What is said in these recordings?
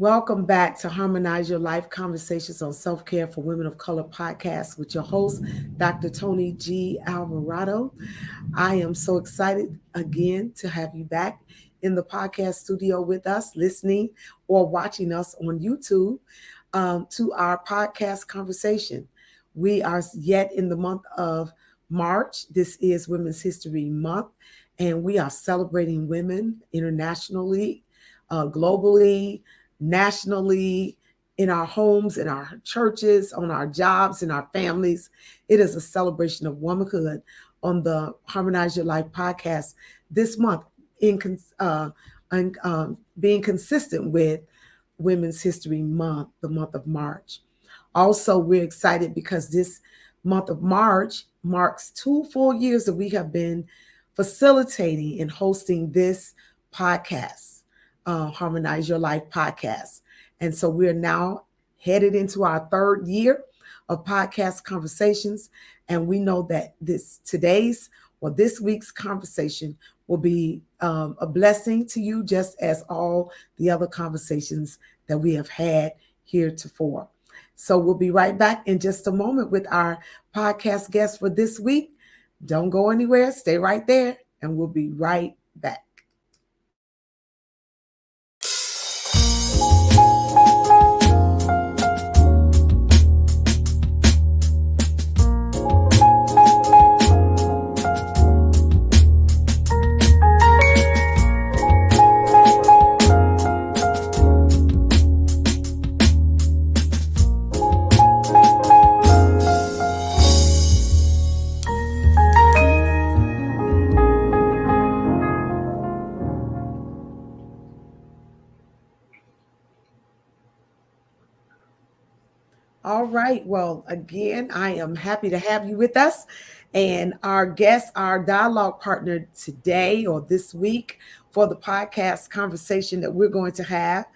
Welcome back to Harmonize Your Life Conversations on Self-Care for Women of Color podcast with your host, Dr. Toni G. Alvarado. I am so excited again to have you back in the podcast studio with us, listening or watching us on YouTube to our podcast conversation. We are yet in the month of March. This is Women's History Month, and we are celebrating women internationally, globally, nationally, in our homes, in our churches, on our jobs, in our families. It is a celebration of womanhood on the Harmonize Your Life podcast this month, being consistent with Women's History Month, the month of March. Also, we're excited because this month of March marks 2 full years that we have been facilitating and hosting this podcast, Harmonize Your Life podcast. And so we're now headed into our third year of podcast conversations. And we know that this week's conversation will be a blessing to you, just as all the other conversations that we have had heretofore. So we'll be right back in just a moment with our podcast guest for this week. Don't go anywhere. Stay right there, and we'll be right back. All right. Well, again, I am happy to have you with us. And our guest, our dialogue partner today or this week for the podcast conversation that we're going to have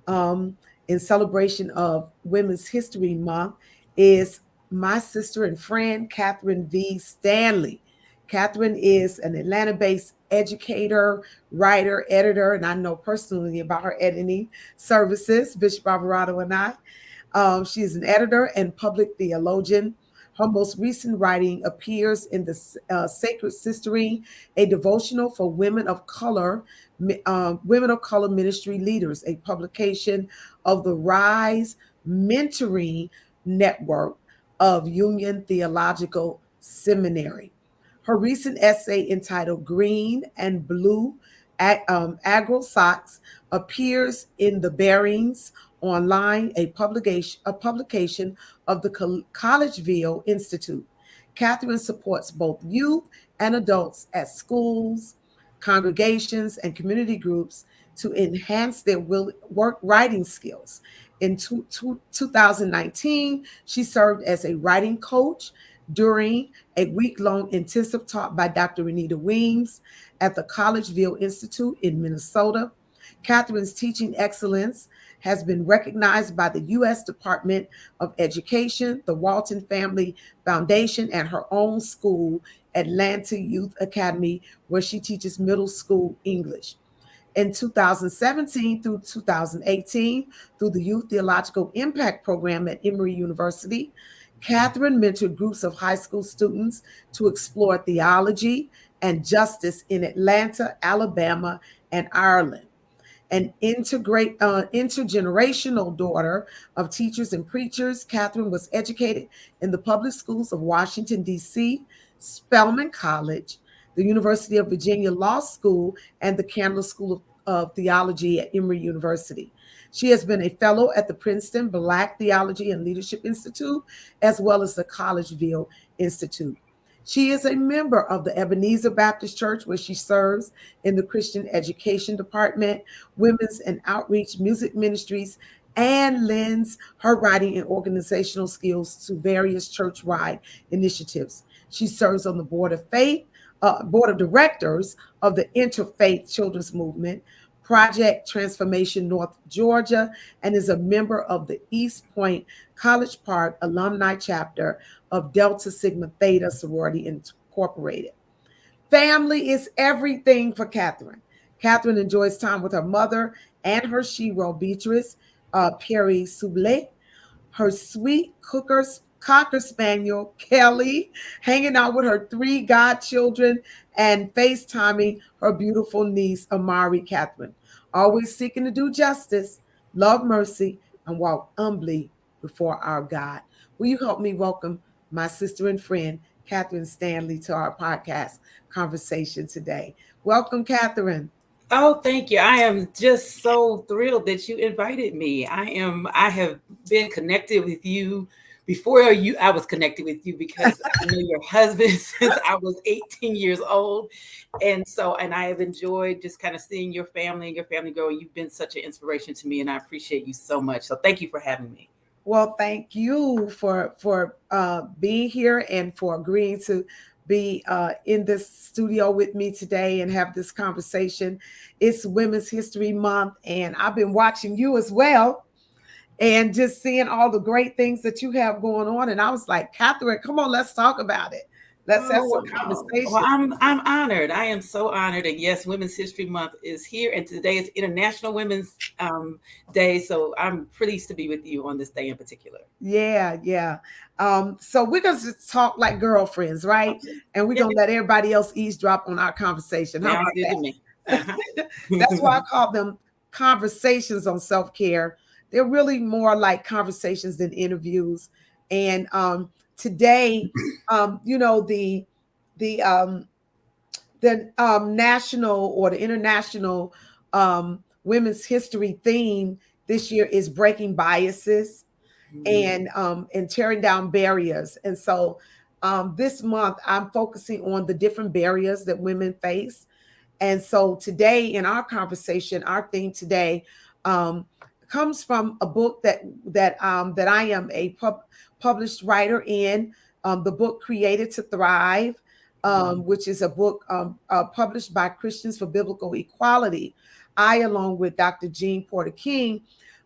um, in celebration of Women's History Month is my sister and friend, Kathryn V. Stanley. Kathryn is an Atlanta based educator, writer, editor, and I know personally about her editing services, Bishop Alvarado and I. She is an editor and public theologian. Her most recent writing appears in the Sacred Sisterine, a devotional for women of color ministry leaders, a publication of the Rise Mentoring Network of Union Theological Seminary. Her recent essay entitled Green and Blue Agro Socks appears in the Bearings Online, a publication of the Collegeville Institute. Kathryn supports both youth and adults at schools, congregations, and community groups to enhance their work writing skills. In 2019, she served as a writing coach during a week-long intensive taught by Dr. Renita Weems at the Collegeville Institute in Minnesota. Kathryn's teaching excellence has been recognized by the U.S. Department of Education, the Walton Family Foundation, and her own school, Atlanta Youth Academy, where she teaches middle school English. In 2017 through 2018, through the Youth Theological Impact Program at Emory University, Kathryn mentored groups of high school students to explore theology and justice in Atlanta, Alabama, and Ireland. An intergenerational daughter of teachers and preachers, Kathryn was educated in the public schools of Washington, D.C., Spelman College, the University of Virginia Law School, and the Candler School of Theology at Emory University. She has been a fellow at the Princeton Black Theology and Leadership Institute, as well as the Collegeville Institute. She is a member of the Ebenezer Baptist Church, where she serves in the Christian Education Department, Women's and Outreach Music Ministries, and lends her writing and organizational skills to various church-wide initiatives. She serves on the board of directors of the Interfaith Children's Movement, Project Transformation North Georgia, and is a member of the East Point College Park alumni chapter of Delta Sigma Theta Sorority Incorporated. Family is everything for Kathryn. Kathryn enjoys time with her mother and her shero, Beatrice. Perry Souble, her sweet cocker spaniel, Kelly, hanging out with her three godchildren and FaceTiming her beautiful niece, Amari Kathryn, always seeking to do justice, love mercy, and walk humbly before our God. Will you help me welcome my sister and friend, Kathryn Stanley, to our podcast conversation today? Welcome, Kathryn. Oh, thank you. I am just so thrilled that you invited me. I have been connected with you before I was connected with you because I know your husband since I was 18 years old. And I have enjoyed just kind of seeing your family and your family grow. You've been such an inspiration to me and I appreciate you so much. So thank you for having me. Well, thank you for being here and for agreeing to be in this studio with me today and have this conversation. It's Women's History Month, and I've been watching you as well and just seeing all the great things that you have going on. And I was like, Kathryn, come on, let's talk about it. Let's have some Well, conversation. I'm honored. I am so honored. And yes, Women's History Month is here, and today is International Women's Day. So I'm pleased to be with you on this day in particular. Yeah, yeah. So we're gonna just talk like girlfriends, right? Okay. And we're Yeah, gonna let everybody else eavesdrop on our conversation. How sounds about good to me. that? Uh-huh. That's why I call them conversations on self-care. They're really more like conversations than interviews. And today, you know, the national or the international women's history theme this year is breaking biases and tearing down barriers. And so this month I'm focusing on the different barriers that women face. And so today in our conversation, our theme today um, comes from a book that I am a published writer in. The book Created to Thrive, which is a book published by Christians for Biblical Equality. I, along with Dr. Jean Porter King,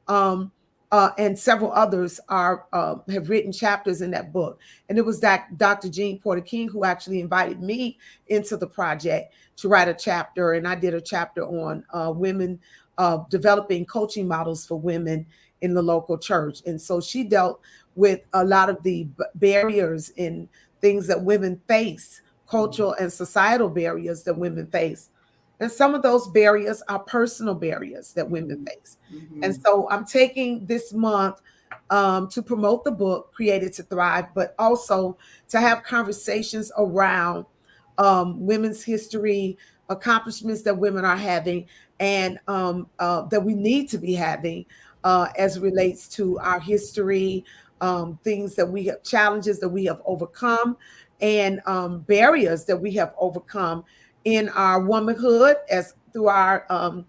um, and several others have written chapters in that book. And it was that Dr. Jean Porter King who actually invited me into the project to write a chapter. And I did a chapter on women developing coaching models for women in the local church. And so she dealt with a lot of the barriers and things that women face, cultural and societal barriers that women face. And some of those barriers are personal barriers that women face. And Mhm. so I'm taking this month to promote the book Created to Thrive, but also to have conversations around women's history, accomplishments that women are having, and that we need to be having as it relates to our history, things that we have, challenges that we have overcome, and barriers that we have overcome in our womanhood as through our um,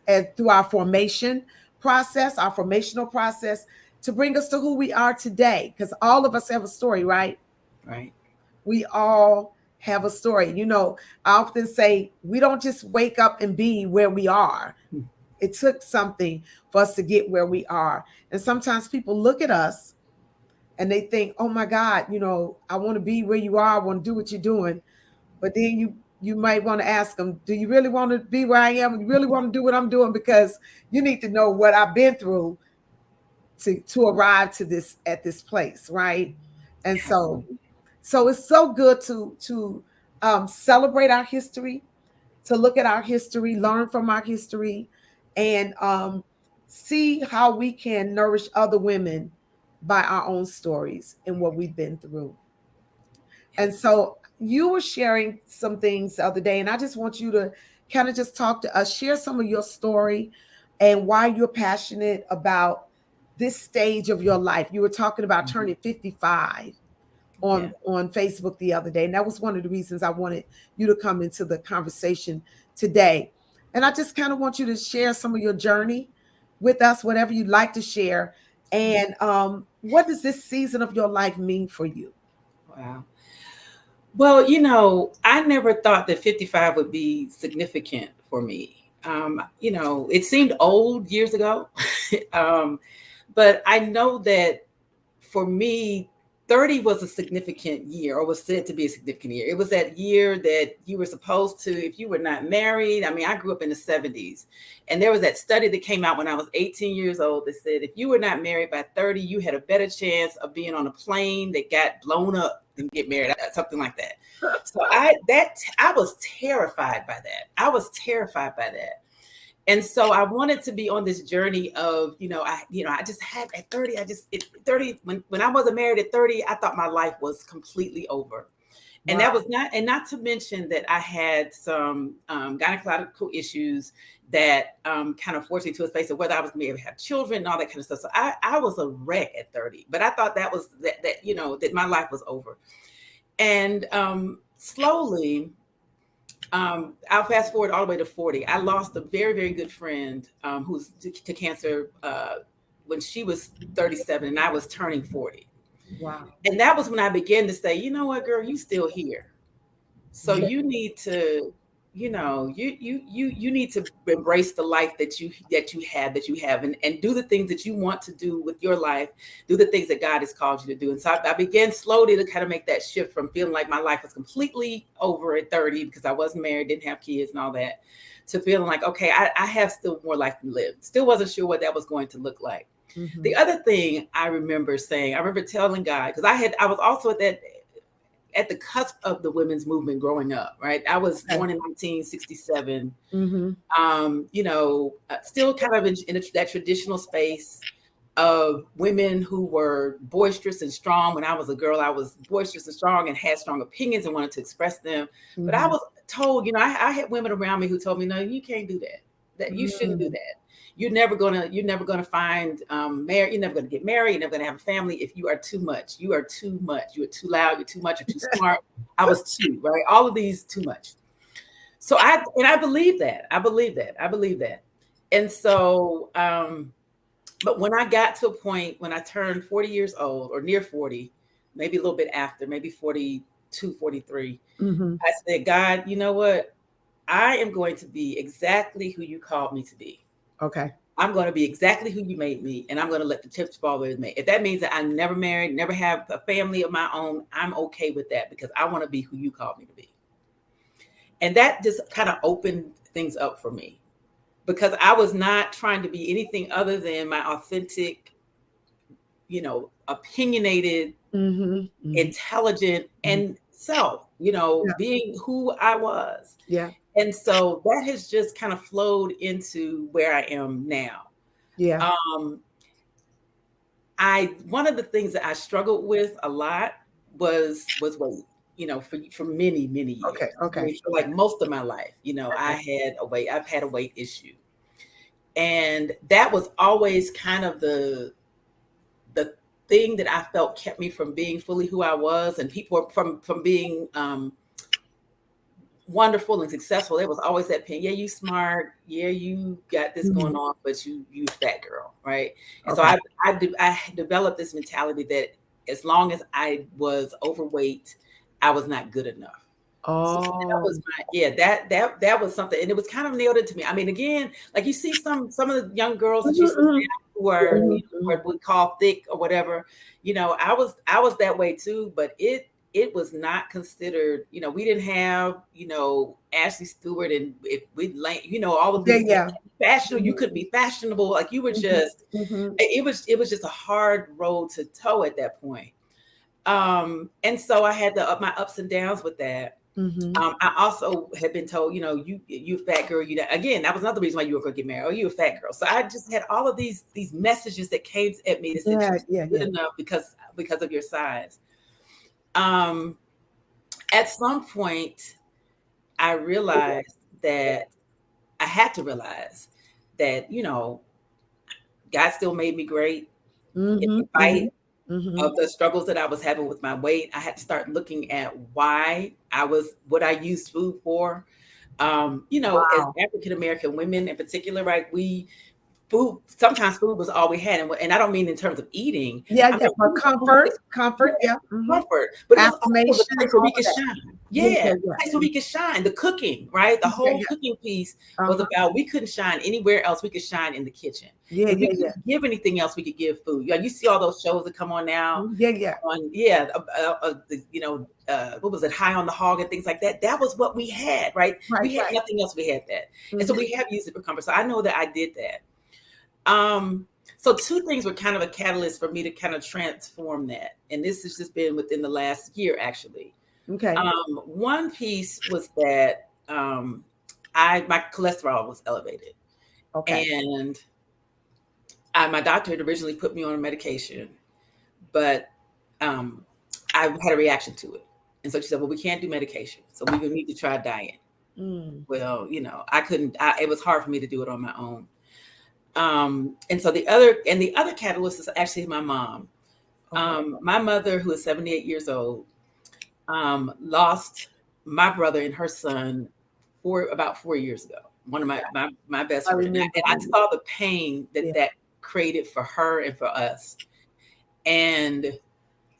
as through our formation process, our formational process, to bring us to who we are today. Because all of us have a story, right? Right. We all have a story. You know, I often say we don't just wake up and be where we are. It took something for us to get where we are. And sometimes people look at us and they think, oh my God, you know, I want to be where you are. I want to do what you're doing. But then you might want to ask them, do you really want to be where I am? You really want to do what I'm doing? Because you need to know what I've been through to arrive to this at this place, right? And so Absolutely. so it's so good to celebrate our history, to look at our history, learn from our history, and see how we can nourish other women by our own stories and what we've been through. And Yes. so you were sharing some things the other day, and I just want you to kind of just talk to us, share some of your story and why you're passionate about this stage of your life. You were talking about Mhm. turning 55 Yeah. on Facebook the other day, and that was one of the reasons I wanted you to come into the conversation today. And I just kind of want you to share some of your journey with us, whatever you'd like to share. And what does this season of your life mean for you? Wow. Well, I never thought that 55 would be significant for me. It seemed old years ago. um, but I know that for me, 30 was a significant year, or was said to be a significant year. It was that year that you were supposed to, if you were not married. I mean, I grew up in the 70s, and there was that study that came out when I was 18 years old that said if you were not married by 30, you had a better chance of being on a plane that got blown up than get married, something like that. So I was terrified by that. I was terrified by that. And so I wanted to be on this journey of, I just had at 30, 30, when I wasn't married at 30, I thought my life was completely over. And that was not to mention that I had some gynecological issues that kind of forced me to a space of whether I was going to be able to have children and all that kind of stuff. So I was a wreck at 30, but I thought that was that my life was over. And slowly, I'll fast forward all the way to 40. I lost a very, very good friend who's to cancer when she was 37 and I was turning 40. Wow. And that was when I began to say, you know what, girl, you still here. So you need to, you need to embrace the life that you have and do the things that you want to do with your life, do the things that God has called you to do. And so I began slowly to kind of make that shift from feeling like my life was completely over at 30 because I wasn't married, didn't have kids and all that, to feeling like, okay, I have still more life to live. Still wasn't sure what that was going to look like. Mm-hmm. The other thing I remember telling God, because I was also at the cusp of the women's movement growing up, right? I was born in 1967, still kind of in that traditional space of women who were boisterous and strong. When I was a girl, I was boisterous and strong and had strong opinions and wanted to express them. Mm-hmm. But I was told, I had women around me who told me, no, you can't do that. That you shouldn't do that. You're never gonna find married. You're never gonna get married. You're never gonna have a family if you are too much. You are too much. You are too loud. You're too much. You're too smart. I was too, right? All of these too much. So I believe that. I believe that. And so, but when I got to a point when I turned 40 years old or near 40, maybe a little bit after, maybe 42, 43, I said, God, you know what? I am going to be exactly who you called me to be. Okay. I'm going to be exactly who you made me, and I'm going to let the chips fall where they may. If that means that I'm never married, never have a family of my own, I'm okay with that because I want to be who you called me to be. And that just kind of opened things up for me because I was not trying to be anything other than my authentic, opinionated, intelligent, and self, being who I was. Yeah. And so that has just kind of flowed into where I am now. Yeah. One of the things that I struggled with a lot was weight, for many, many years. Okay. I mean, for like most of my life, I've had a weight issue. And that was always kind of the thing that I felt kept me from being fully who I was, and people from being wonderful and successful. There was always that pain. Yeah, you smart. Yeah, you got this going on, but you fat girl, right? And so I developed this mentality that as long as I was overweight, I was not good enough. Oh, so that was that was something, and it was kind of nailed into me. I mean, again, like you see some of the young girls that you see now who are what we call thick or whatever. I was that way too, but it was not considered, we didn't have, Ashley Stewart and all of these fashionable, you couldn't be fashionable. Like you were just, it was just a hard road to toe at that point. And so I had my ups and downs with that. I also had been told, you fat girl, again, that was another reason why you were going to get married. Oh, you a fat girl. So I just had all of these messages that came at me that said you're good enough because of your size. At some point, I realized that I had to realize that, God still made me great. In spite of the struggles that I was having with my weight, I had to start looking at why what I used food for. As African American women in particular, right? We food, sometimes food was all we had. And I don't mean in terms of eating. Yeah, I yeah, mean, but food was a comfort, place, comfort, yeah, yeah, comfort. But it was also the affirmation, place where all we of could that. shine. Yeah, Yeah, yeah, the place where yeah, we could shine. The cooking, right? The yeah, whole yeah. cooking piece was Uh-huh. about, we couldn't shine anywhere else. We could shine in the kitchen. Yeah, If we yeah, yeah. couldn't give anything else, we could give food. Yeah, you see all those shows that come on now Yeah, yeah. on, what was it, High on the Hog and things like that. That was what we had, right? Right, We had right. nothing else. We had that, and so Mhm. we have used it for comfort. So I know that I did that. So two things were kind of a catalyst for me to kind of transform that, and this has just been within the last year, actually. Okay. One piece was that I my cholesterol was elevated, Okay. and my doctor had originally put me on a medication, but um, I had a reaction to it. And so she said, well, we can't do medication. So we need to try diet. Mm. Well, I couldn't, it was hard for me to do it on my own. And so the other catalyst is actually my mom. Okay. My mother, who is 78 years old, lost my brother and her son about 4 years ago. One of my best I friend. remember. And I saw the pain Yeah. that created for her and for us. And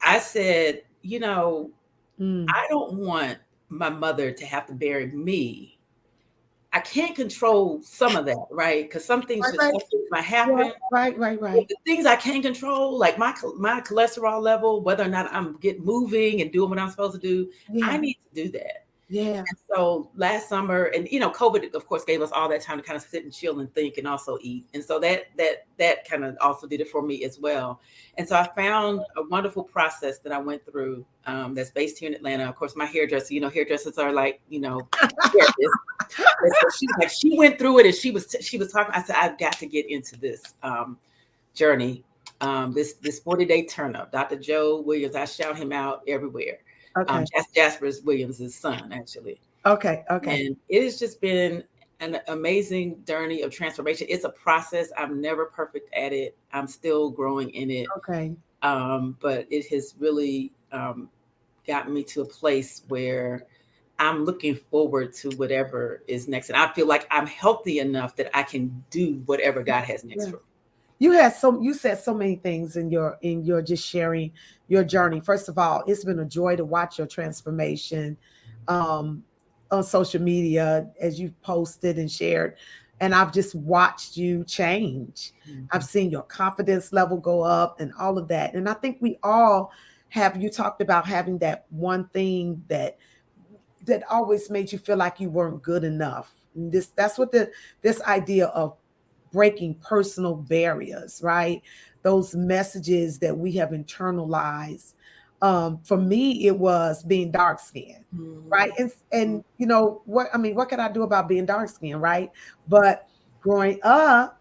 I said, Mm. I don't want my mother to have to bury me. I can't control some of that, right? Because some things Right, right. might Yeah. happen. Right, right, But right. the things I can control, like my cholesterol level, whether or not I'm moving and doing what I'm supposed to do, I Yeah. need to do that. Yeah. And so last summer, and COVID, of course, gave us all that time to kind of sit and chill and think and also eat. And so that kind of also did it for me as well. And so I found a wonderful process that I went through, that's based here in Atlanta. Of course, my hairdresser, hairdressers are like, therapists. And so she went through it, and she was talking. I said, I've got to get into this journey, this 40-day turn up. Dr. Joe Williams, I shout him out everywhere. Okay. Jasper Williams' son, actually. Okay. Okay. And it has just been an amazing journey of transformation. It's a process. I'm never perfect at it. I'm still growing in it. Okay. But it has really gotten me to a place where I'm looking forward to whatever is next. And I feel like I'm healthy enough that I can do whatever God has next Yeah. for me. You said so many things in your just sharing your journey. First of all, it's been a joy to watch your transformation um, on social media as you've posted and shared. And I've just watched you change. I've Mhm. seen your confidence level go up and all of that. And I think we all have, you talked about having that one thing that always made you feel like you weren't good enough. And that's what this idea of breaking personal barriers, right? Those messages that we have internalized. For me, it was being dark skinned, right? And what I mean, what can I do about being dark skinned, right? But growing up,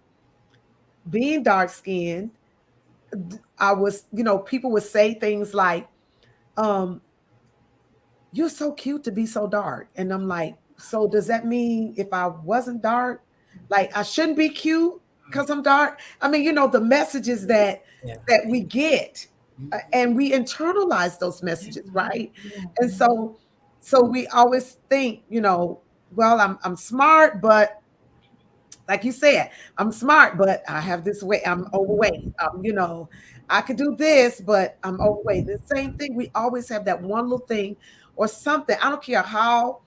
being dark skinned, I was, people would say things like, um, "You're so cute to be so dark," and I'm like, so does that mean if I wasn't dark, like I shouldn't be cute because I'm dark? I mean, the messages Yeah. that we get, Mhm. and we internalize those messages, right? Yeah. And so we always think, well, I'm smart, but like you said, I'm smart, but I have this way. I'm overweight. I could do this, but I'm overweight. The same thing. We always have that one little thing or something. I don't care how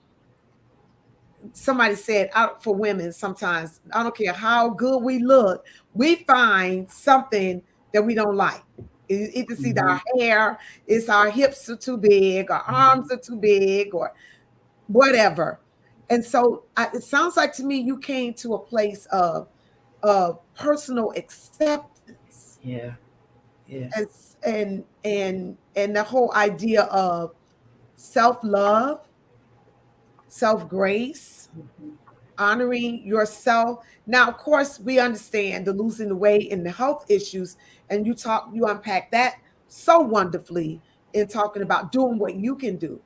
somebody said out for women sometimes, I don't care how good we look, we find something that we don't like. It's either Mhm. our hair, it's our hips are too big, our arms are too big, or whatever. And so it sounds like to me you came to a place of personal acceptance Yeah. Yeah. and and the whole idea of self-love, self-grace, Mhm. honoring yourself. Now, of course, we understand the losing the weight and the health issues, and you unpack that so wonderfully in talking about doing what you can do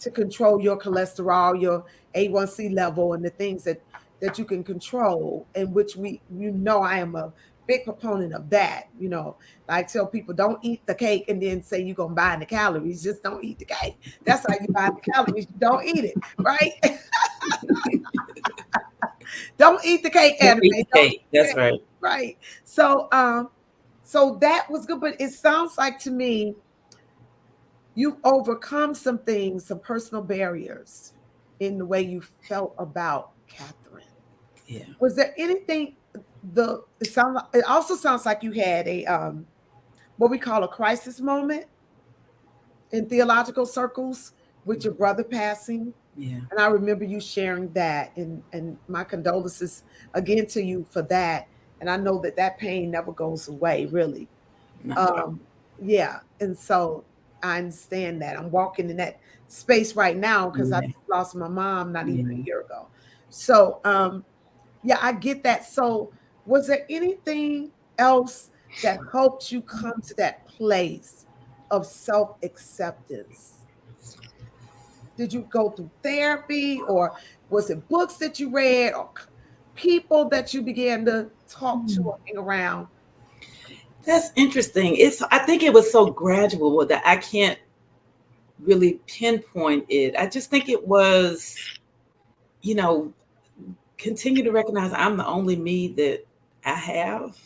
to control your cholesterol, your A1C level, and the things that you can control, and which I am a big proponent of that. I tell people, don't eat the cake and then say you're gonna buy the calories. Just don't eat the cake. That's how you buy the calories. You don't eat it, right? Don't eat the cake, Don't anime. eat the Don't cake. eat the That's cake. right. Right. So that was good, but it sounds like to me you've overcome some things, some personal barriers in the way you felt about Kathryn. Yeah. Was there anything it also sounds like you had a what we call a crisis moment in theological circles with your brother passing. Yeah. And I remember you sharing that, and my condolences again to you for that. And I know that that pain never goes away, really. Not at all. Um, yeah, and so I understand that. I'm walking in that space right now because I Yeah. just lost my mom not even Yeah. a year ago. So yeah, I get that. So was there anything else that helped you come to that place of self-acceptance? Did you go through therapy, or was it books that you read, or people that you began to talk to or hang around? That's interesting. I think it was so gradual that I can't really pinpoint it. I just think it was, you know, continue to recognize I'm the only me that I have.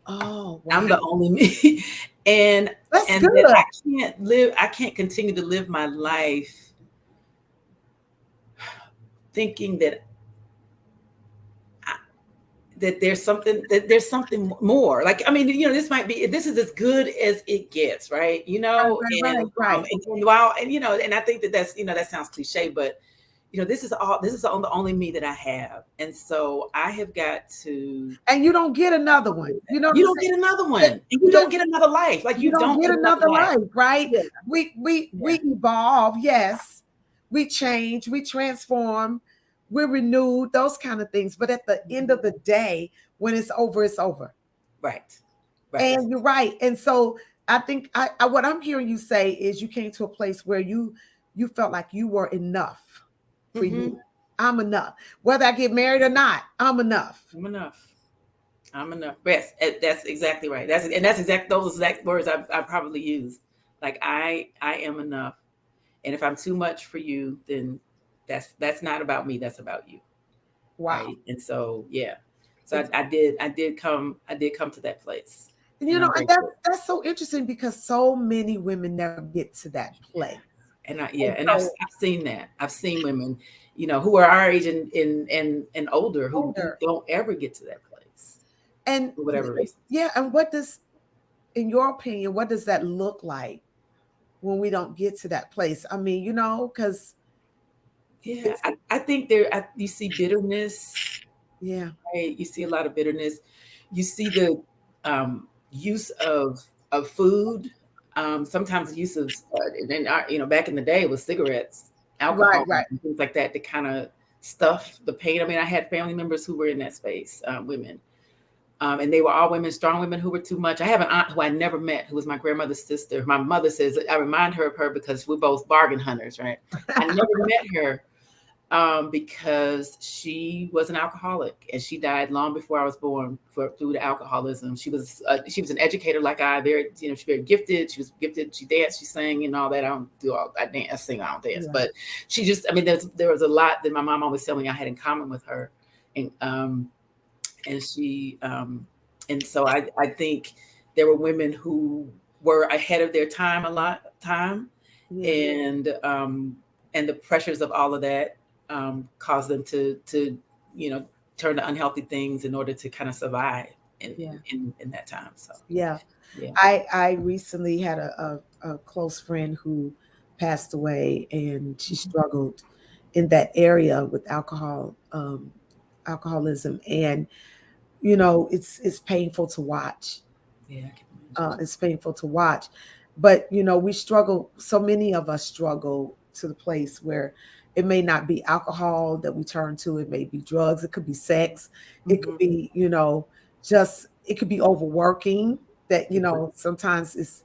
Oh, wow. I'm the only me. and That's and that good. I can't continue to live my life thinking I, that there's something more. Like, I mean, this is as good as it gets, right? Right, right, right, right. And while, and and I think that's, that sounds cliche, but this is the only me that I have. And so I have got to, And you don't get another one. You know what you I'm don't get another saying? one, and you don't get another life. Like, You you don't don't get get another another life. life, right? Yeah. We Yeah. evolve, yes. We change, we transform, we're renewed, those kind of things. But at the end of the day, when it's over, it's over. Right. Right. And you're right. And so I think what I'm hearing you say is you came to a place where you felt like you were enough for Mm-hmm. you. I'm enough. Whether I get married or not, I'm enough. I'm enough. I'm enough. Yes, that's exactly right. That's exact those exact words I probably used. Like, I am enough. And if I'm too much for you, then that's not about me. That's about you. Wow. Right. And so, yeah. So It's, I did come to that place, you and know, I'm and grateful. that's so interesting because so many women never get to that place. And And so I've seen that. I've seen women, who are our age and older, who older. don't ever get to that place And for whatever reason. yeah, and what does, in your opinion, what does that look like when we don't get to that place? I mean, because Yeah, it's I think you see bitterness, yeah, right? You see a lot of bitterness. You see the use of food. Sometimes the use of, back in the day it was cigarettes, right, alcohol, right. and things like that to kind of stuff the pain. I mean, I had family members who were in that space, women, and they were all women, strong women who were too much. I have an aunt who I never met, who was my grandmother's sister. My mother says I remind her of her because we're both bargain hunters, right? I never met her, because she was an alcoholic and she died long before I was born through the alcoholism. She was an educator like she's very gifted. She was gifted. She danced, she sang, and all that. I don't do all. I dance, I sing, I don't dance. Yeah. But she just, I mean, there was a lot that my mom always told me I had in common with her, and she, and so I think there were women who were ahead of their time a lot of time, Yeah. and the pressures of all of that, caused them to you know turn to unhealthy things in order to kind of survive in Yeah. in that time. So Yeah. yeah. I recently had a close friend who passed away, and she struggled in that area with alcoholism, and it's painful to watch. Yeah, I can imagine. It's painful to watch, but we struggle. So many of us struggle to the place where it may not be alcohol that we turn to. It may be drugs. It could be sex. It could Mhm. be just it could be overworking. That Exactly. sometimes it's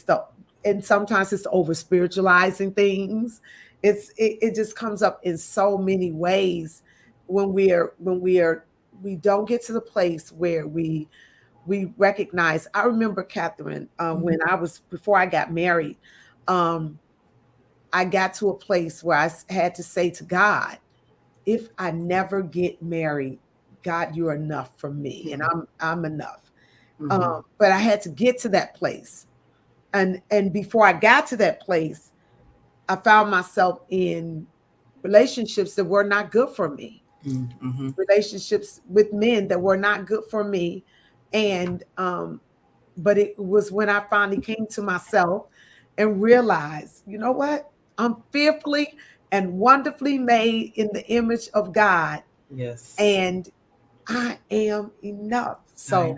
the and sometimes it's the over spiritualizing things. It just comes up in so many ways when we don't get to the place where we recognize. I remember, Kathryn, when Mhm. I was before I got married, um, I got to a place where had to say to God, if I never get married, God, you're enough for me, and I'm enough. Mm-hmm. But I had to get to that place, and before I got to that place, I found myself in relationships that were not good for me, Mm-hmm. relationships with men that were not good for me, and but it was when I finally came to myself and realized, you know what, I'm fearfully and wonderfully made in the image of God, Yes. and I am enough. I So know.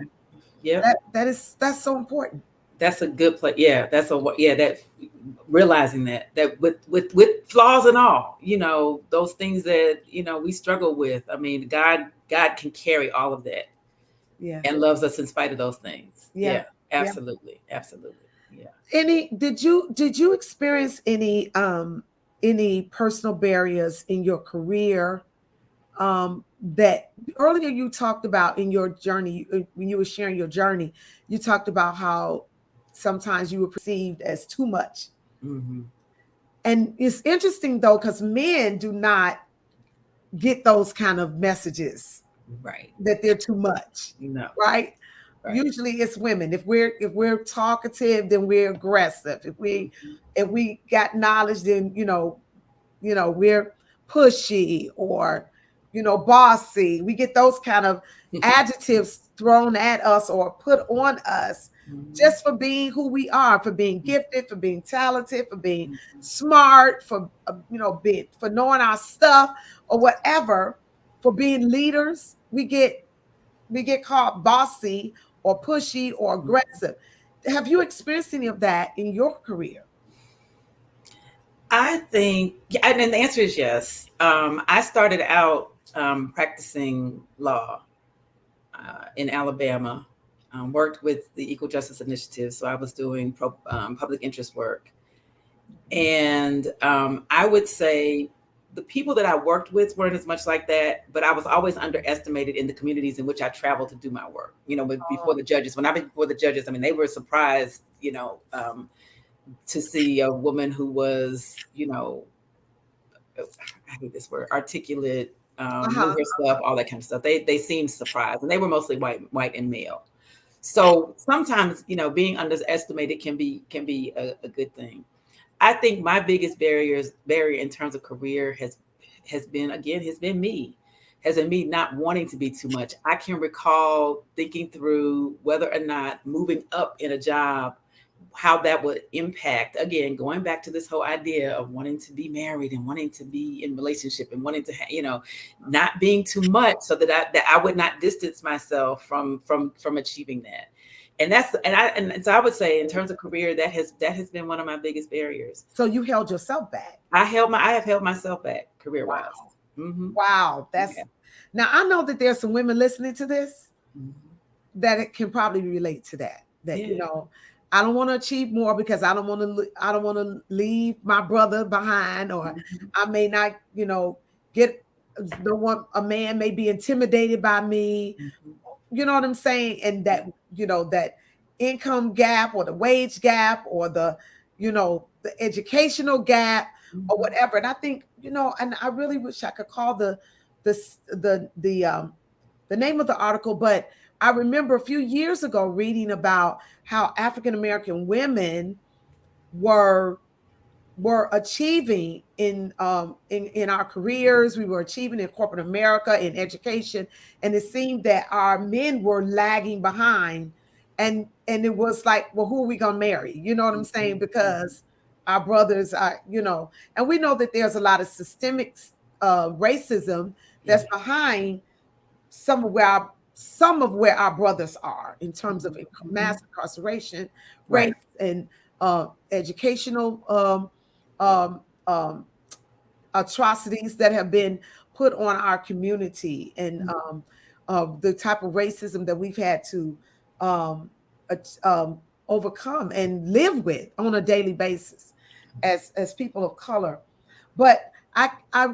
Yep. that's so important. That's a good place. Yeah, that's a yeah. That realizing that with flaws and all, those things that we struggle with. I mean, God can carry all of that Yeah. and loves us in spite of those things. Yeah. Yeah, Yeah. absolutely, absolutely. Yeah. Any did you experience any personal barriers in your career, that earlier you talked about in your journey, when you were sharing your journey, you talked about how sometimes you were perceived as too much. Mm-hmm. And it's interesting though, because men do not get those kind of messages Right. that they're too much, No. right? Right. Usually it's women. If we're talkative, then we're aggressive. If we Mm-hmm. if we got knowledge, then we're pushy, or bossy. We get those kind of adjectives thrown at us or put on us Mm-hmm. just for being who we are, for being gifted, for being talented, for being Mm-hmm. smart, for being, for knowing our stuff or whatever, for being leaders. We get called bossy or pushy or aggressive. Have you experienced any of that in your career? I think, yeah, and the answer is yes. I started out practicing law in Alabama. Worked with the Equal Justice Initiative, so I was doing public interest work. And I would say the people that I worked with weren't as much like that, but I was always underestimated in the communities in which I traveled to do my work. Before the judges, when I was before the judges, I mean, they were surprised, to see a woman who was, I hate this word, articulate, knew Uh-huh. her stuff, all that kind of stuff. They seemed surprised, and they were mostly white and male. So sometimes, being underestimated can be a good thing. I think my biggest barrier in terms of career has been me not wanting to be too much. I can recall thinking through whether or not moving up in a job, how that would impact, again, going back to this whole idea of wanting to be married and wanting to be in relationship and wanting to not being too much, so that I would not distance myself from achieving that. And so I would say, in terms of career, that has been one of my biggest barriers. So you held yourself back. I have held myself back career Wow. wise. Hmm. Wow. Yeah. Now I know that there's some women listening to this Hmm. that it can probably relate to that. That, Yeah. I don't want to achieve more because I don't want to leave my brother behind, or Hmm. I may not, get the one, a man may be intimidated by me. Hmm. You know what I'm saying? And Yeah. that income gap, or the wage gap, or the educational gap, or Hmm. whatever. And I think, and I really wish I could call the name of the article, but I remember a few years ago reading about how African American women were were achieving in our careers. We were achieving in corporate America, in education, and it seemed that our men were lagging behind. And it was like, well, who are we gonna marry? You know what I'm saying? Hmm. Because our brothers are, and we know that there's a lot of systemic racism Yeah. that's behind some of where our brothers are in terms of Hmm. mass incarceration Right. rates, and educational um, um, atrocities that have been put on our community, and the type of racism that we've had to um, overcome and live with on a daily basis as people of color. But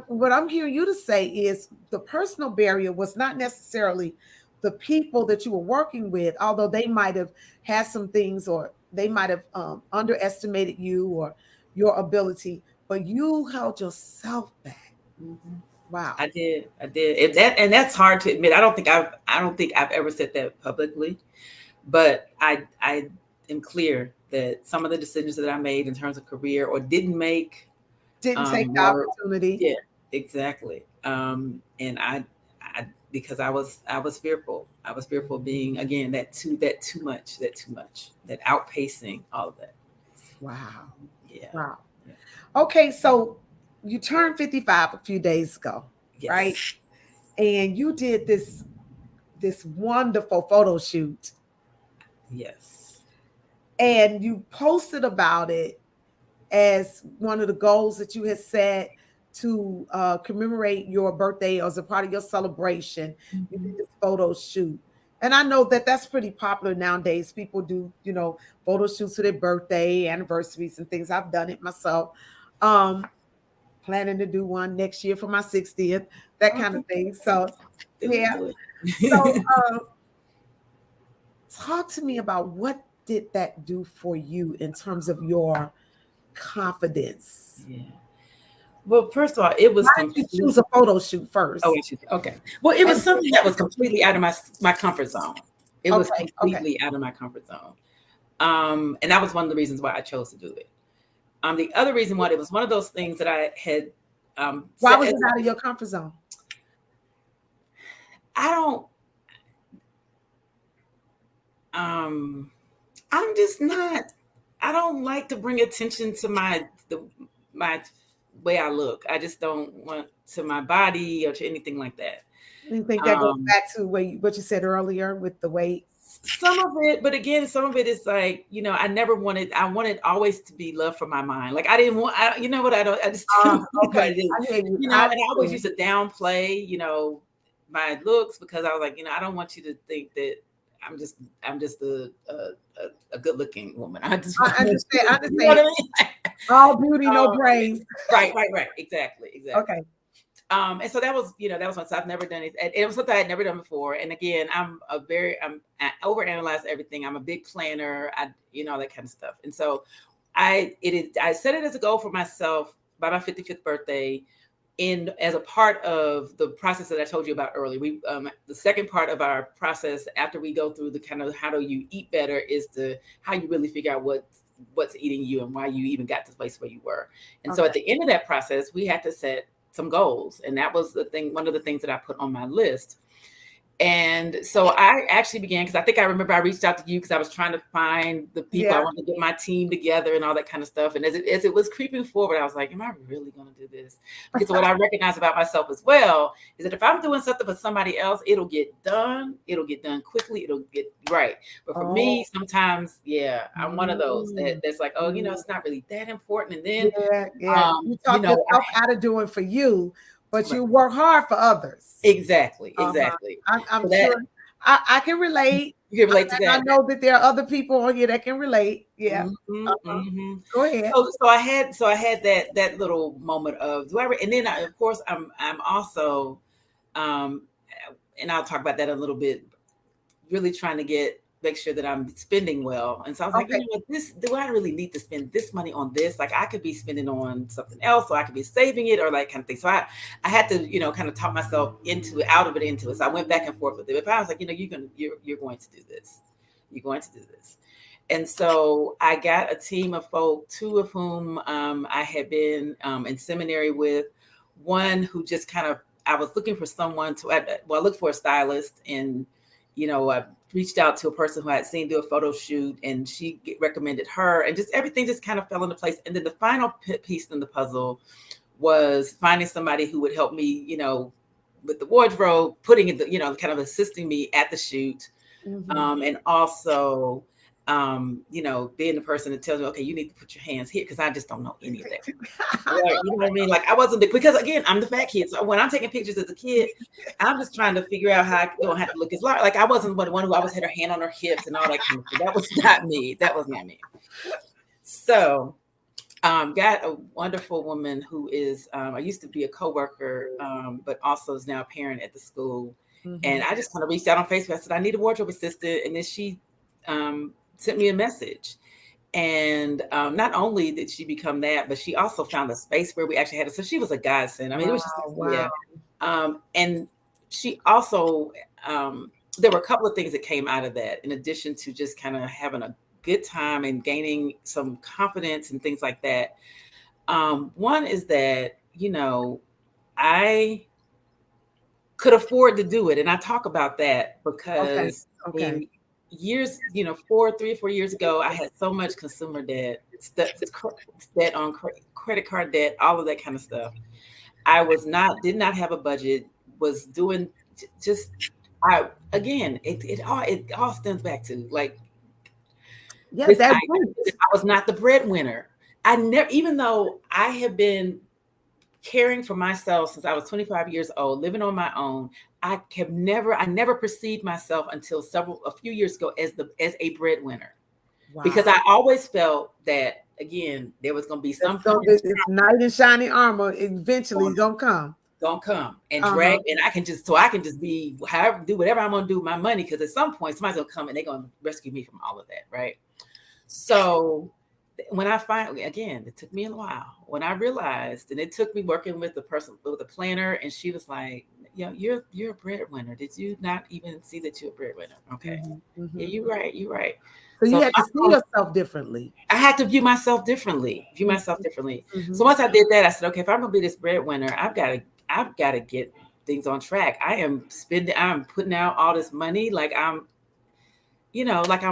what I'm hearing you to say is the personal barrier was not necessarily the people that you were working with, although they might have had some things, or they might have underestimated you or your ability, but you held yourself back. Hmm. Wow. I did. And that's hard to admit. I don't think I've ever said that publicly, but I am clear that some of the decisions that I made in terms of career or didn't make, Didn't take the were, opportunity. yeah, exactly. And I because I was fearful. I was fearful of being, again, that too much, that outpacing all of that. Wow. Yeah. Wow. Yeah. Okay, so you turned 55 a few days ago, right? Yes. And you did this wonderful photo shoot, Yes. and you posted about it as one of the goals that you had set to commemorate your birthday or as a part of your celebration. You did Mhm. this photo shoot. And I know that that's pretty popular nowadays. People do, photo shoots for their birthday, anniversaries, and things. I've done it myself. Um, Planning to do one next year for my 60th, that kind of Okay. thing. So, Do it. yeah. Do So, it. talk to me about what did that do for you in terms of your confidence? Yeah. Well, first of all, it was Why did you choose complete. a photo shoot Oh, first? okay. Well, it was And something that was completely out of my comfort zone. It was okay, okay. completely out of my comfort zone. And that was one of the reasons why I chose to do it. The other reason why, it was one of those things that I had, Why set was as, it out of your comfort zone? I don't, um, I'm just not, I don't like to bring attention to my way I look. I just don't want to my body or to anything like that. You think that goes Um, back to what you said earlier with the weight? some of it, but again, some of it is like, I wanted always to be loved for my mind. Like I didn't want, you know what, I just didn't want Okay. anybody to, I hear you. and I I always understand. used to downplay, my looks, because I was like, I don't want you to think that I'm just a good looking woman. I just want I you understand. I you know what understand. I mean? All beauty, no Um, brains. right. Exactly. Okay. And so that was something I've never done. It was something I had never done before. And again, I overanalyze everything. I'm a big planner. That kind of stuff. And so I set it as a goal for myself by my 55th birthday, as a part of the process that I told you about earlier. The second part of our process, after we go through the kind of how do you eat better, is the how you really figure out what's eating you and why you even got to the place where you were. And so Okay. at the end of that process, we had to set some goals, and that was one of the things that I put on my list. And so I actually began, because I think I remember I reached out to you because I was trying to find the people. I Yeah. wanted to get my team together and all that kind of stuff. And as it was creeping forward, I was like, am I really going to do this? Because what I recognize about myself as well is that if I'm doing something for somebody else, it'll get done. It'll get done quickly. It'll get right. But for me, Oh. sometimes, yeah, I'm one of those Mm, that's like, oh, mm. it's not really that important. And then, Yeah, yeah. You talk I, yourself out of doing for you, but right, you work hard for others. exactly, Uh-huh. exactly. I'm So that sure I can relate. you can relate to And I that. know that there are other people on here that can relate. Yeah. Mhm, Uh-huh. mhm. Go ahead. So I had that little moment of do I and then of course I'm also, um and I'll talk about that a little bit, really trying to make sure that I'm spending well. And so I was like, Okay. what, this do I really need to spend this money on this? Like I could be spending on something else, or I could be saving it, or like kind of thing. So I had to, kind of talk myself into it, out of it, into it. So I went back and forth with it. But I was like, you're going to do this. You're going to do this. And so I got a team of folk, two of whom I had been in seminary with, one who just kind of, I was looking for someone I looked for a stylist, and, I reached out to a person who I had seen do a photo shoot, and she recommended her, and just everything just kind of fell into place. And then the final piece in the puzzle was finding somebody who would help me, with the wardrobe, putting it, kind of assisting me at the shoot. Mhm. And also, being the person that tells me, okay, you need to put your hands here, because I just don't know any of that. Right. You know what I mean? Like I wasn't because again, I'm the fat kid. So when I'm taking pictures as a kid, I'm just trying to figure out how I don't have to look as large. Like I wasn't the one who always had her hand on her hips and all that kind of stuff. That was not me. That was not me. So got a wonderful woman who is, I used to be a coworker, but also is now a parent at the school. And Mhm. I just kind of reached out on Facebook. I said, I need a wardrobe assistant. And then she sent me a message. And not only did she become that, but she also found a space where we actually had it. So she was a godsend. I mean, it was just, yeah. And she also, there were a couple of things that came out of that, in addition to just kind of having a good time and gaining some confidence and things like that. One is that, I could afford to do it. And I talk about that because in years, 3 or 4 years ago, I had so much consumer debt, debt on credit card debt, all of that kind of stuff. I did not have a budget, was doing just, it all stems back to like, I was not the breadwinner. I never, even though I have been caring for myself since I was 25 years old, living on my own, I never perceived myself until a few years ago as a breadwinner. Wow. Because I always felt that, again, there was going to be this knight in shining armor eventually gonna come and drag, and I can just be do whatever I'm gonna do with my money, because at some point somebody's gonna come and they're gonna rescue me from all of that, right? So when I finally, again, it took me a while when I realized, and it took me working with a planner, and she was like, you're a breadwinner. Did you not even see that you're a breadwinner? Okay. Mm-hmm. Yeah, you're right. So you had to see yourself differently. I had to view myself differently. Mm-hmm. So once I did that, I said, okay, if I'm gonna be this breadwinner, I've got to get things on track. I'm putting out all this money, like I'm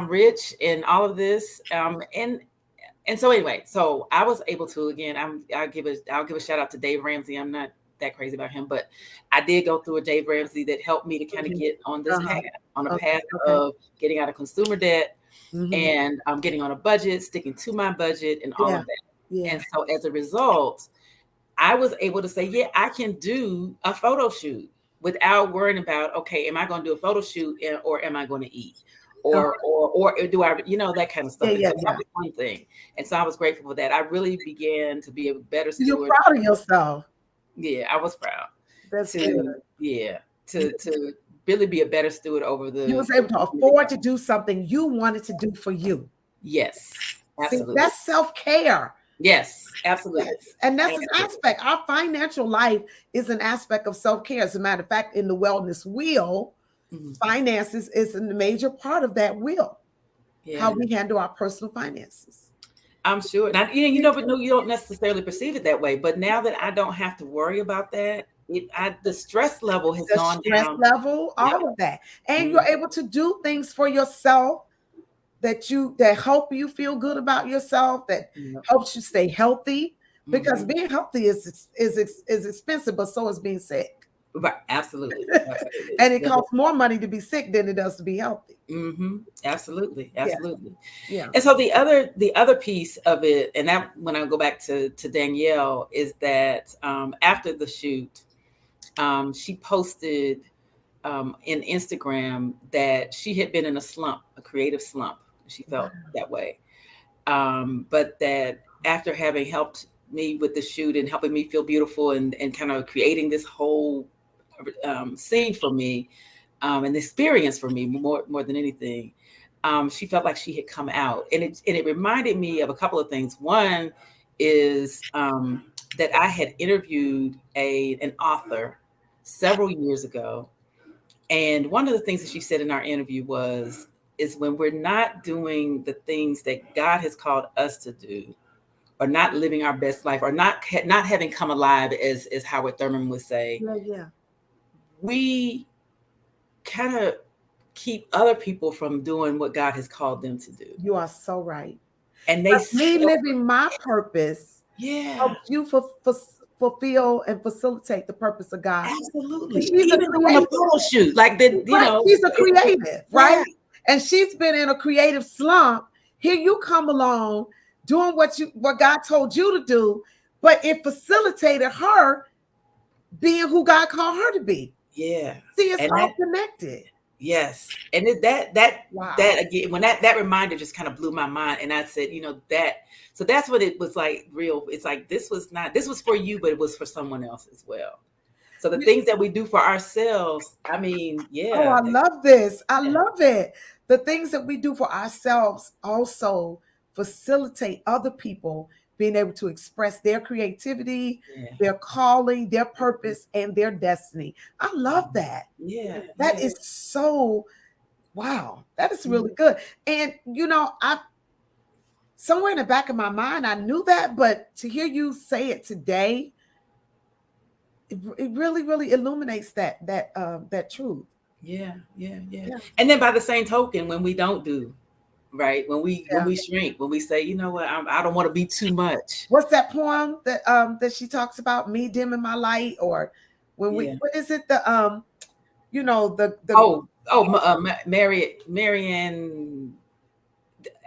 rich and all of this. And so anyway, so I was able to, again, I'll give a shout out to Dave Ramsey. I'm not that crazy about him, but I did go through a Dave Ramsey that helped me to kind of get on this path, of getting out of consumer debt, and getting on a budget, sticking to my budget, and all of that. Yeah. And so as a result, I was able to say, yeah, I can do a photo shoot without worrying about, okay, am I going to do a photo shoot or am I going to eat? Or do I, that kind of stuff. Yeah. That was one thing. And so I was grateful for that. I really began to be a better steward. You're proud of yourself. Yeah, I was proud. That's good. Yeah, to really be a better steward over the. You was able to afford to do something you wanted to do for you. Yes, absolutely. See, that's self-care. Yes, absolutely. Yes. And that's an aspect. Our financial life is an aspect of self-care. As a matter of fact, in the wellness wheel, finances is a major part of that wheel. Yeah. How we handle our personal finances. I'm sure. And you don't necessarily perceive it that way. But now that I don't have to worry about that, the stress level has gone down. The stress level, all of that. And you're able to do things for yourself that help you feel good about yourself, that helps you stay healthy. Because being healthy is expensive, but so is being sick. Right, absolutely. And it costs more money to be sick than it does to be healthy. Absolutely. Yeah. And so the other piece of it, and that when I go back to Danielle, is that after the shoot, she posted in Instagram that she had been in a creative slump. She felt that way, but that after having helped me with the shoot and helping me feel beautiful and kind of creating this whole scene for me, and experience for me more than anything, she felt like she had come out, and it reminded me of a couple of things. One is that I had interviewed an author several years ago, and one of the things that she said in our interview is when we're not doing the things that God has called us to do, or not living our best life, or not having come alive, as Howard Thurman would say. Yeah. We kind of keep other people from doing what God has called them to do. You are so right. And me living my purpose helps you fulfill and facilitate the purpose of God. Absolutely. She's even on a photo shoot, like that. She's a creative, right? And she's been in a creative slump. Here you come along doing what God told you to do, but it facilitated her being who God called her to be. Yeah. See, it's all connected. Yes. And that again, when that reminder just kind of blew my mind, and I said, so that's what it was like. It's like this was for you, but it was for someone else as well. So the things that we do for ourselves, I mean, yeah. Oh, I love this. I love it. The things that we do for ourselves also facilitate other people being able to express their creativity, Yeah. their calling, their purpose, and their destiny. I love that. Yeah. That Yeah. is so, wow, that is Mhm. really good. And I somewhere in the back of my mind, I knew that, but to hear you say it today, it really, really illuminates that truth. Yeah. Yeah. Yeah. Yeah, And then by the same token, when we don't do right, when yeah. we shrink, when we say, you know what, I don't want to be too much. What's that poem that she talks about? Me dimming my light, or when we, Yeah. what is it? The Marianne.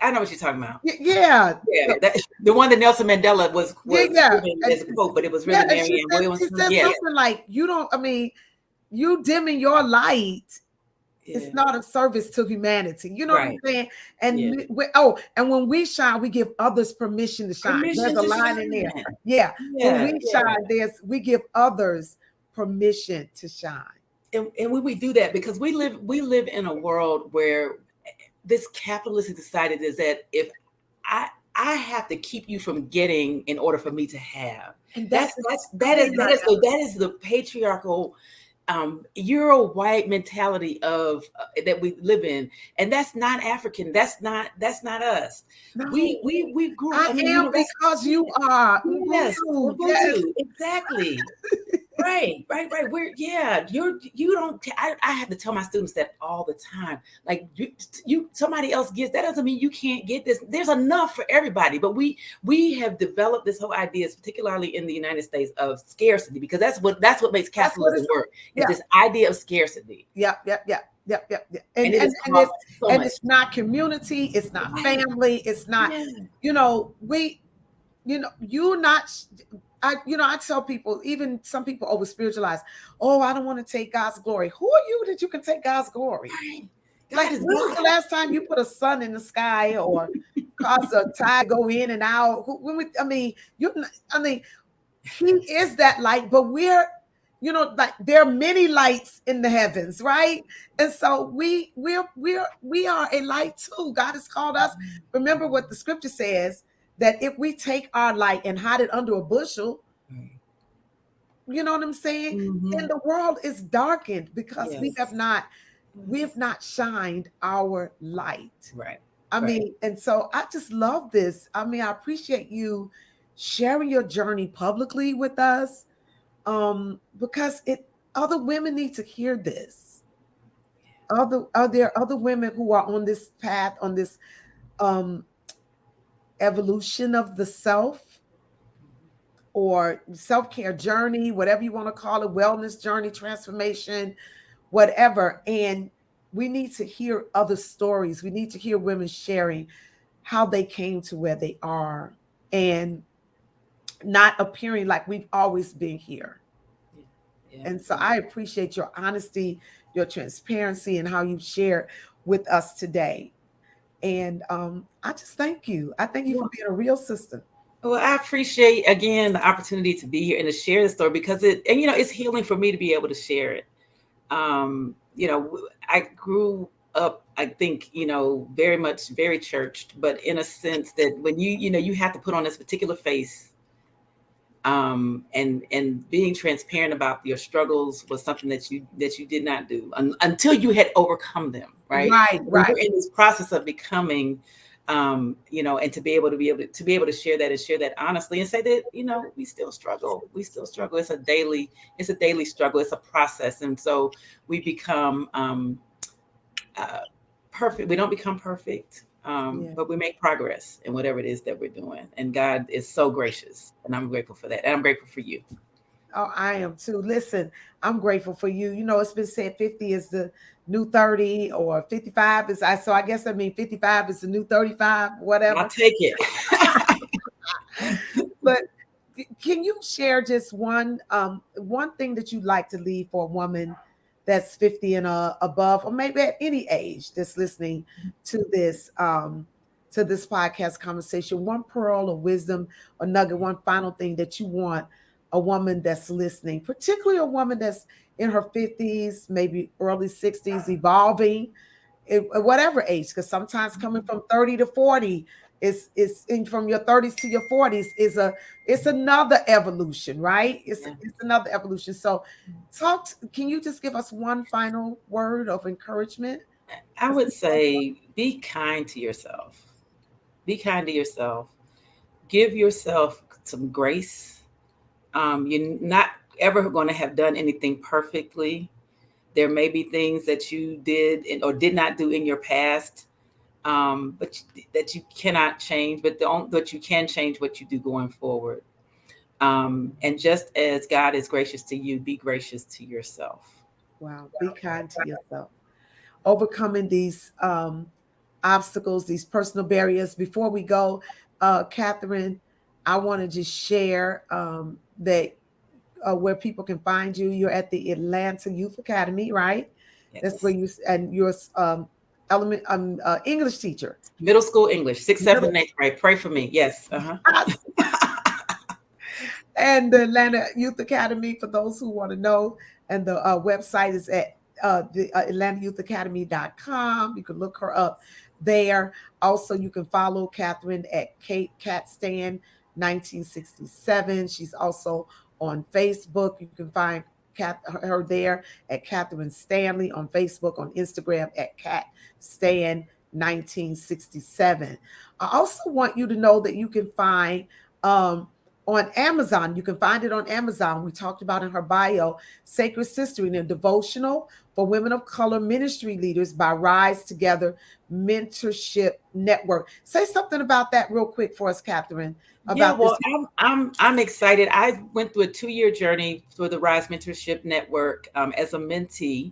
I know what you're talking about. yeah, Yeah, the one that Nelson Mandela yeah, was yeah. given And as a quote, but it was yeah, really and Marianne she Williamson. says Yes, something like, you don't, I mean, you dimming your light, it's yeah, not a service to humanity. You know what I'm right, saying? yeah. And when we shine, we give others permission to shine. There's Permission a to line in there. shine. Yeah. When Yeah, we yeah. shine, we give others permission to shine. And when we do that, because we live in a world where this capitalistic society is that if I I have to keep you from getting in order for me to have. And That's that's that's that is explained that right is the that is the patriarchal Euro white mentality of that we live in, and that's not African. That's not us. now. We grew. I I mean, am that's because you are. yes, Ubuntu. Yes. Ubuntu, exactly. Right. You don't. I have to tell my students that all the time. Like somebody else gets that doesn't mean you can't get this. There's enough for everybody. But we have developed this whole idea, particularly in the United States, of scarcity, because that's what makes That's what capitalism it's. work. Is Yeah. this idea of scarcity, Yep. Yep. Yep. Yep. Yep. Yep. and it has And caused so much. it's not community. It's not Right. family. It's not. Yeah. We. You're not. I tell people, even some people over spiritualize. Oh, I don't want to take God's glory. Who are you that you can take God's glory? Right. Like, God is when was the God. last time you put a sun in the sky or cause a tide go in and out? I mean, He is that light, but like there are many lights in the heavens, right? And so we are a light too. God has called us. Remember what the scripture says, that if we take our light and hide it under a bushel, you know what I'm saying? Mm-hmm. Then the world is darkened because we have Yes. not shined our light. Right. I Right. mean, and so I just love this. I mean, I appreciate you sharing your journey publicly with us, because other women need to hear this. Are there other women who are on this path, on this um, evolution of the self, or self-care journey, whatever you want to call it, wellness journey, transformation, whatever. And we need to hear other stories. We need to hear women sharing how they came to where they are, and not appearing like we've always been here. Yeah. And so Yeah. I appreciate your honesty, your transparency, and how you've shared with us today. And I just thank you. I thank you for Well, being a real sister. well, I appreciate again the opportunity to be here and to share the story, because it's healing for me to be able to share it. I grew up, I think, very much very churched, but in a sense that when you have to put on this particular face, and being transparent about your struggles was something that you did not do until you had overcome them, right? Right, When right. you're in this process of becoming, and to be able to share that, and share that honestly, and say that we still struggle. It's a daily struggle. It's a process, and so we become perfect. We don't become perfect, Yeah. but we make progress in whatever it is that we're doing. And God is so gracious, and I'm grateful for that. And I'm grateful for you. Oh, I am too. Listen, I'm grateful for you. It's been said 50 is the new 30, or 55 is so I guess, I mean, 55 is the new 35, I'll whatever. take it. But can you share just one thing that you'd like to leave for a woman that's 50 and above, or maybe at any age, that's listening to this podcast conversation? One pearl of wisdom or nugget, one final thing that you want a woman that's listening, particularly a woman that's in her 50s, maybe early 60s, evolving, at whatever age, because sometimes coming from 30 to 40, It's in from your 30s to your 40s is a it's another evolution, right? Yeah. It's another evolution. So can you just give us one final word of encouragement? I would say be kind to yourself. Be kind to yourself. Give yourself some grace. You're not ever going to have done anything perfectly. There may be things that you did or did not do in your past, that you cannot change. But you can change what you do going forward. And just as God is gracious to you, be gracious to yourself. Wow, be kind to yourself. Overcoming these obstacles, these personal barriers. Before we go, Kathryn, I want to just share that where people can find you. You're at the Atlanta Youth Academy, right? That's where Yes. you and you're element English teacher. Middle school English, sixth, seventh, Middle and eighth grade. Pray for me. Yes. class. And the Atlanta Youth Academy for those who want to know. And the website is at the atlantayouthacademy.com. You can look her up there. Also, you can follow Kathryn at Cat Stan 1967. She's also on Facebook. You can find her there at Kathryn Stanley on Facebook, on Instagram at Cat Stan 1967. I also want you to know that you can find on Amazon. You can find it on Amazon. We talked about in her bio, Sacred Sistering, a devotional for women of color ministry leaders by Rise Together Mentorship Network. Say something about that real quick for us, Kathryn, Yeah, about this. well, I'm excited. I went through a 2-year journey for the Rise Mentorship Network as a mentee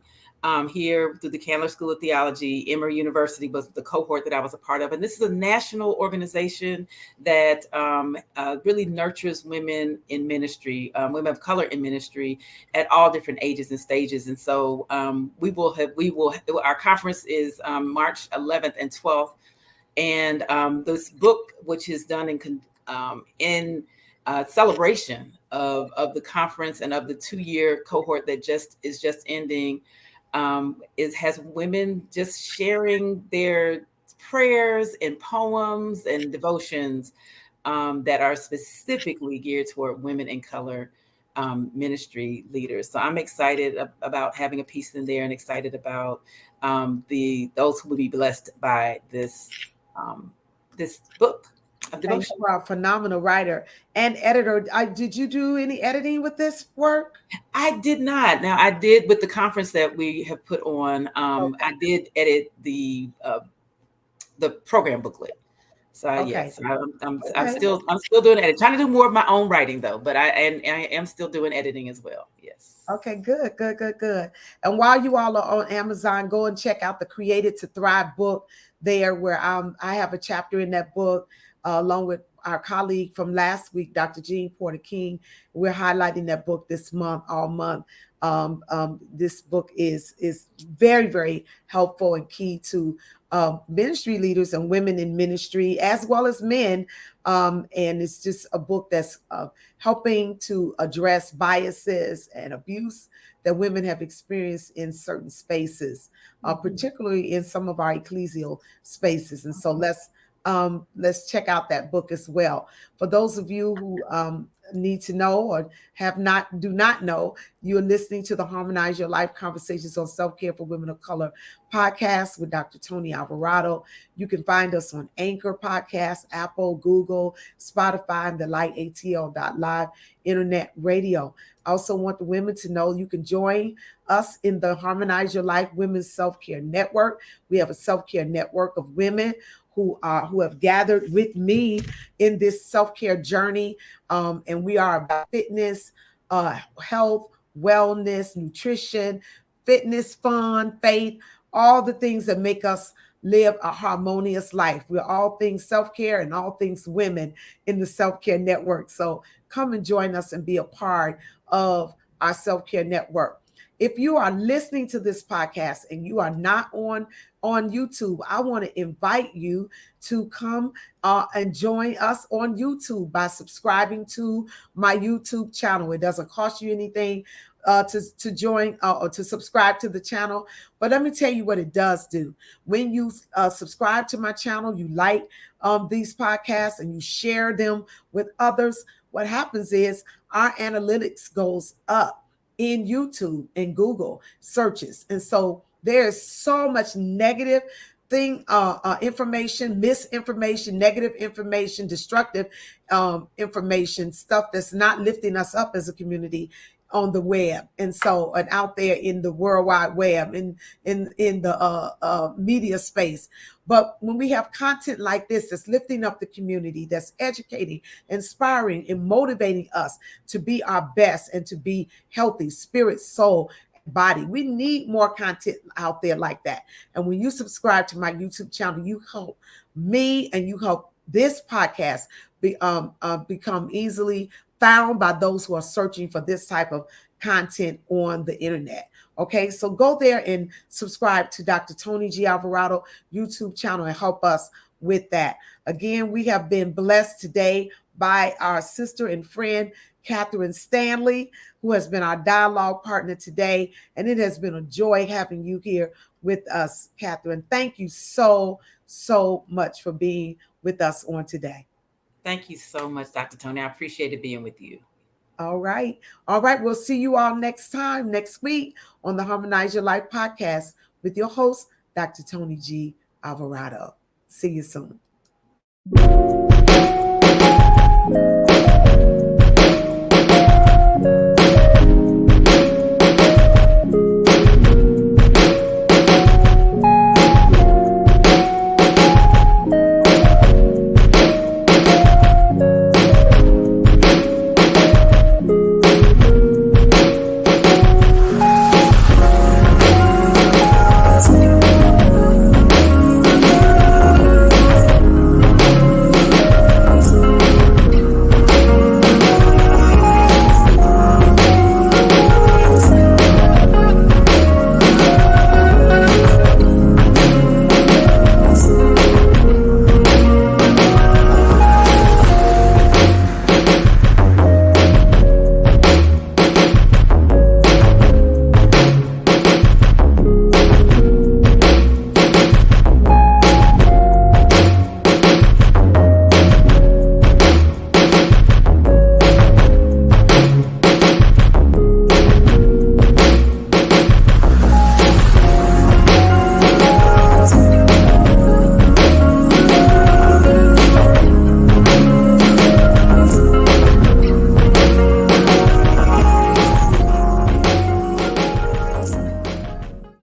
here through the Candler School of Theology. Emory University was the cohort that I was a part of, and this is a national organization that really nurtures women in ministry, women of color in ministry at all different ages and stages. And so our conference is March 11th and 12th. And this book, which is done in celebration of the conference and of the 2-year cohort that just ending, is has women just sharing their prayers and poems and devotions that are specifically geared toward women in color ministry leaders. So I'm excited about having a piece in there, and excited about those who will be blessed by um, this book of And devotion. you are a phenomenal writer and editor. Did you do any editing with this work? I did not. Now I did with the conference that we have put on. I Okay. did edit the program booklet. So Okay. yes, I'm Okay. still doing edit. Trying to do more of my own writing though, but I am still doing editing as well. Yes. Okay, good, good, good, good. And while you all are on Amazon, go and check out the Created to Thrive book there, where I have a chapter in that book along with our colleague from last week, Dr. Jean Porter King. We're highlighting that book this month, all month. This book is very, very helpful and key to ministry leaders and women in ministry, as well as men. And it's just a book that's helping to address biases and abuse that women have experienced in certain spaces, particularly in some of our ecclesial spaces. And so let's check out that book as well. For those of you who need to know or do not know, you're listening to the Harmonize Your Life Conversations on Self-Care for Women of Color podcast with Dr. Toni Alvarado. You can find us on Anchor Podcast, Apple, Google, Spotify, and the lightatl.live internet radio. I also want the women to know you can join us in the Harmonize Your Life Women's Self-Care Network. We have a self-care network of women who have gathered with me in this self-care journey. And we are about fitness, health, wellness, nutrition, fitness, fun, faith, all the things that make us live a harmonious life. We're all things self-care and all things women in the self-care network. So come and join us and be a part of our self-care network. If you are listening to this podcast and you are not on YouTube, I want to invite you to come and join us on YouTube by subscribing to my YouTube channel. It doesn't cost you anything. to join or to subscribe to the channel. But let me tell you what it does do. When you subscribe to my channel, you like these podcasts and you share them with others, what happens is our analytics goes up in YouTube and Google searches. And so there's so much negative information, misinformation, negative information, destructive information, stuff that's not lifting us up as a community on the web, and so and out there in the world wide web, in the media space. But when we have content like this that's lifting up the community, that's educating, inspiring, and motivating us to be our best and to be healthy spirit, soul, and body, we need more content out there like that. And when you subscribe to my YouTube channel, you help me and you help this podcast become easily found by those who are searching for this type of content on the internet. Okay, so go there and subscribe to Dr. Toni G. Alvarado YouTube channel and help us with that. Again, we have been blessed today by our sister and friend, Kathryn Stanley, who has been our dialogue partner today. And it has been a joy having you here with us, Kathryn. Thank you so, so much for being with us on today. Thank you so much, Dr. Toni. I appreciated being with you. All right. All right. We'll see you all next time, next week on the Harmonize Your Life podcast with your host, Dr. Toni G. Alvarado. See you soon.